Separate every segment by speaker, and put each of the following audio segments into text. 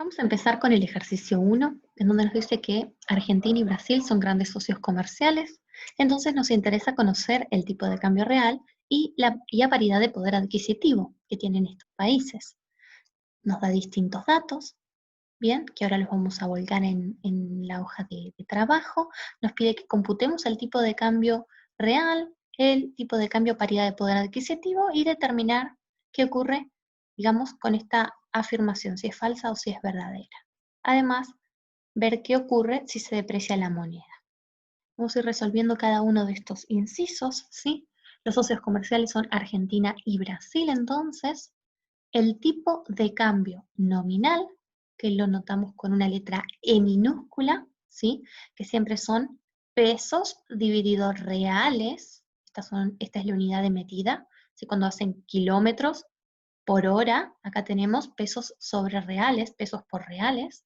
Speaker 1: Vamos a empezar con el ejercicio 1, en donde nos dice que Argentina y Brasil son grandes socios comerciales, entonces nos interesa conocer el tipo de cambio real y la paridad de poder adquisitivo que tienen estos países. Nos da distintos datos, bien, que ahora los vamos a volcar en la hoja de trabajo. Nos pide que computemos el tipo de cambio real, el tipo de cambio paridad de poder adquisitivo y determinar qué ocurre, digamos, con esta afirmación, si es falsa o si es verdadera. Además, ver qué ocurre si se deprecia la moneda. Vamos a ir resolviendo cada uno de estos incisos, ¿sí? Los socios comerciales son Argentina y Brasil, entonces, el tipo de cambio nominal, que lo notamos con una letra E minúscula, ¿sí? Que siempre son pesos divididos reales. Esta es la unidad de medida. ¿Sí? Cuando hacen kilómetros por hora, acá tenemos pesos sobre reales, pesos por reales,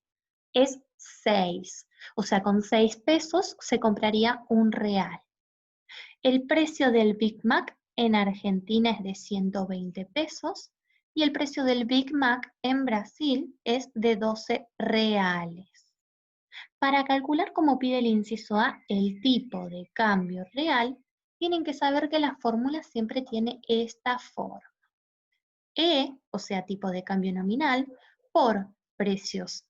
Speaker 1: es 6. O sea, con 6 pesos se compraría un real. El precio del Big Mac en Argentina es de 120 pesos y el precio del Big Mac en Brasil es de 12 reales. Para calcular, como pide el inciso A, el tipo de cambio real, tienen que saber que la fórmula siempre tiene esta forma. E, o sea, tipo de cambio nominal, por precios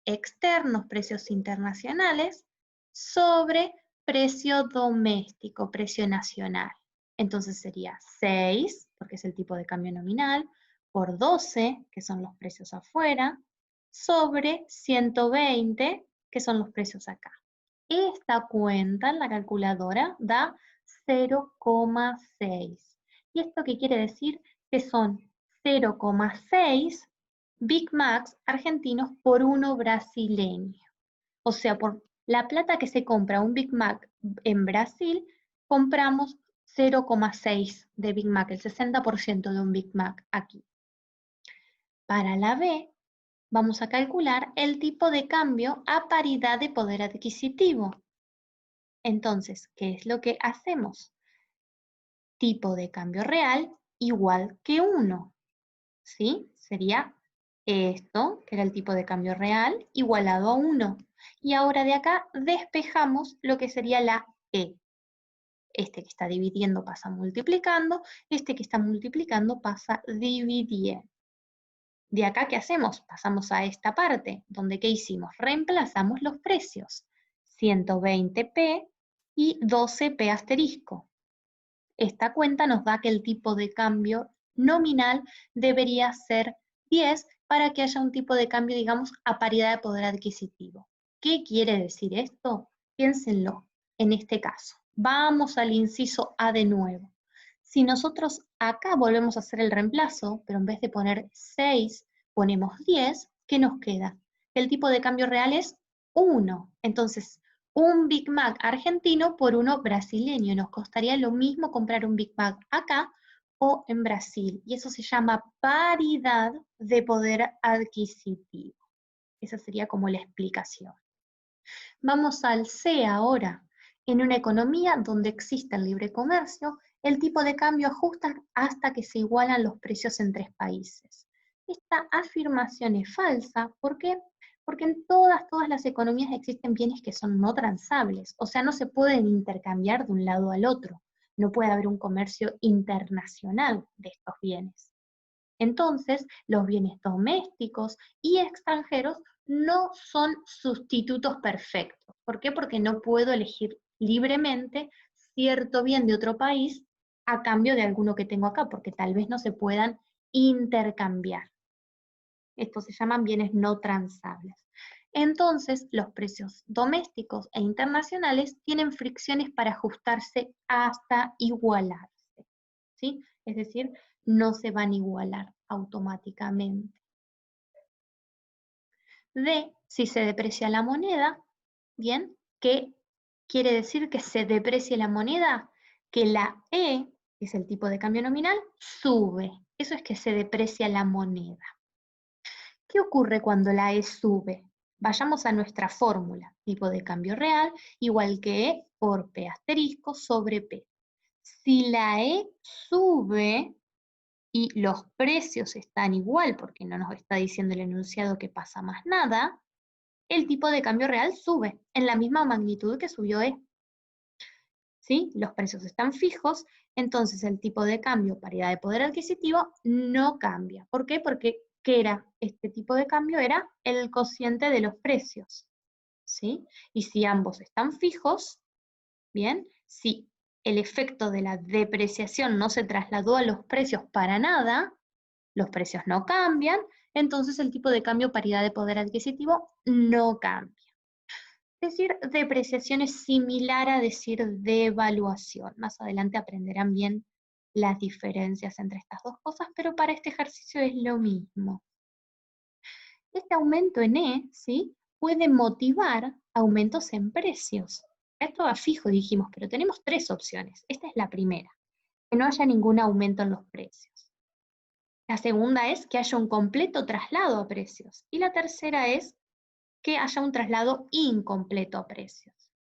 Speaker 1: externos, precios internacionales, sobre precio doméstico, precio nacional. Entonces sería 6, porque es el tipo de cambio nominal, por 12, que son los precios afuera, sobre 120, que son los precios acá. Esta cuenta en la calculadora da 0,6. ¿Y esto qué quiere decir? Que son 0,6 Big Macs argentinos por uno brasileño. O sea, por la plata que se compra un Big Mac en Brasil, compramos 0,6 de Big Mac, el 60% de un Big Mac aquí. Para la B, vamos a calcular el tipo de cambio a paridad de poder adquisitivo. Entonces, ¿qué es lo que hacemos? Tipo de cambio real igual que 1. ¿Sí? Sería esto, que era el tipo de cambio real, igualado a 1. Y ahora de acá despejamos lo que sería la E. Este que está dividiendo pasa multiplicando, este que está multiplicando pasa dividiendo. De acá, ¿qué hacemos? Pasamos a esta parte, donde ¿qué hicimos? Reemplazamos los precios. 120p y 12p asterisco. Esta cuenta nos da que el tipo de cambio nominal debería ser 10 para que haya un tipo de cambio, digamos, a paridad de poder adquisitivo. ¿Qué quiere decir esto? Piénsenlo en este caso. Vamos al inciso A de nuevo. Si nosotros acá volvemos a hacer el reemplazo, pero en vez de poner 6, ponemos 10, ¿qué nos queda? El tipo de cambio real es 1. Entonces, un Big Mac argentino por uno brasileño. Nos costaría lo mismo comprar un Big Mac acá o en Brasil. Y eso se llama paridad de poder adquisitivo. Esa sería como la explicación. Vamos al C ahora. En una economía donde existe el libre comercio, el tipo de cambio ajusta hasta que se igualan los precios en 3 países. Esta afirmación es falsa. ¿Por qué? Porque en todas las economías existen bienes que son no transables, o sea, no se pueden intercambiar de un lado al otro. No puede haber un comercio internacional de estos bienes. Entonces, los bienes domésticos y extranjeros no son sustitutos perfectos. ¿Por qué? Porque no puedo elegir libremente cierto bien de otro país a cambio de alguno que tengo acá, porque tal vez no se puedan intercambiar. Estos se llaman bienes no transables. Entonces, los precios domésticos e internacionales tienen fricciones para ajustarse hasta igualarse, ¿sí? Es decir, no se van a igualar automáticamente. D, si se deprecia la moneda, ¿bien? ¿Qué quiere decir que se deprecie la moneda? Que la E, que es el tipo de cambio nominal, sube. Eso es que se deprecia la moneda. ¿Qué ocurre cuando la E sube? Vayamos a nuestra fórmula, tipo de cambio real, igual que E por P asterisco sobre P. Si la E sube, y los precios están igual, porque no nos está diciendo el enunciado que pasa más nada, el tipo de cambio real sube en la misma magnitud que subió E. ¿Sí? Los precios están fijos, entonces el tipo de cambio, paridad de poder adquisitivo, no cambia. ¿Por qué? Porque ¿qué era este tipo de cambio? Era el cociente de los precios. ¿Sí? Y si ambos están fijos, bien, si el efecto de la depreciación no se trasladó a los precios para nada, los precios no cambian, entonces el tipo de cambio paridad de poder adquisitivo no cambia. Decir depreciación es similar a decir devaluación. Más adelante aprenderán bien las diferencias entre estas dos cosas, pero para este ejercicio es lo mismo. Este aumento en E, ¿sí?, puede motivar aumentos en precios. Esto va fijo, dijimos, pero tenemos tres opciones. Esta es la primera, que no haya ningún aumento en los precios. La segunda es que haya un completo traslado a precios. Y la tercera es que haya un traslado incompleto a precios.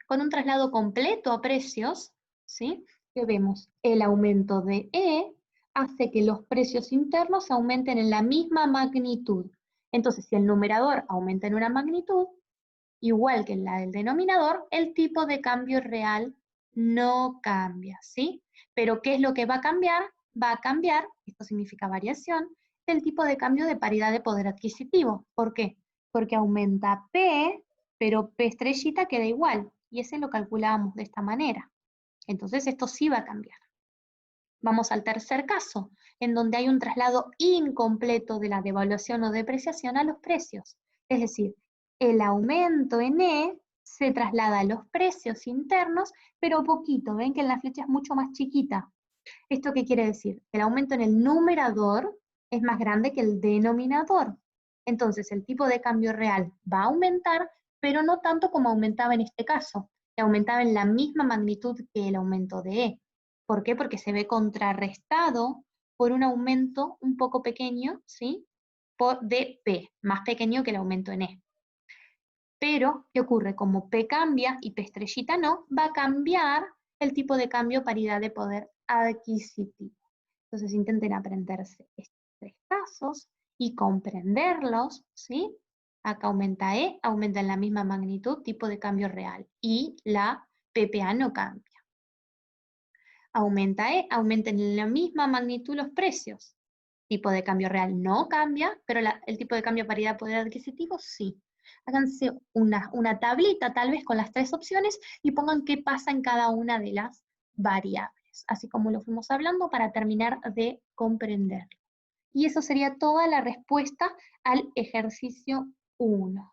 Speaker 1: Con un traslado completo a precios, ¿sí?, que vemos el aumento de E hace que los precios internos aumenten en la misma magnitud. Entonces, si el numerador aumenta en una magnitud, igual que en la del denominador, el tipo de cambio real no cambia, ¿sí? Pero ¿qué es lo que va a cambiar? Va a cambiar, esto significa variación, el tipo de cambio de paridad de poder adquisitivo. ¿Por qué? Porque aumenta P, pero P estrellita queda igual, y ese lo calculábamos de esta manera. Entonces esto sí va a cambiar. Vamos al tercer caso, en donde hay un traslado incompleto de la devaluación o depreciación a los precios. Es decir, el aumento en E se traslada a los precios internos, pero poquito. Ven que en la flecha es mucho más chiquita. ¿Esto qué quiere decir? El aumento en el numerador es más grande que el denominador. Entonces el tipo de cambio real va a aumentar, pero no tanto como aumentaba en este caso, que aumentaba en la misma magnitud que el aumento de E. ¿Por qué? Porque se ve contrarrestado por un aumento un poco pequeño, ¿sí?, de P, más pequeño que el aumento en E. Pero, ¿qué ocurre? Como P cambia y P estrellita no, va a cambiar el tipo de cambio paridad de poder adquisitivo. Entonces intenten aprenderse estos tres casos y comprenderlos, ¿sí? Acá aumenta E, aumenta en la misma magnitud, tipo de cambio real, y la PPA no cambia. Aumenta E, aumenta en la misma magnitud los precios. Tipo de cambio real no cambia, pero el tipo de cambio paridad poder adquisitivo sí. Háganse una tablita tal vez con las tres opciones y pongan qué pasa en cada una de las variables, así como lo fuimos hablando para terminar de comprenderlo. Y eso sería toda la respuesta al ejercicio 1.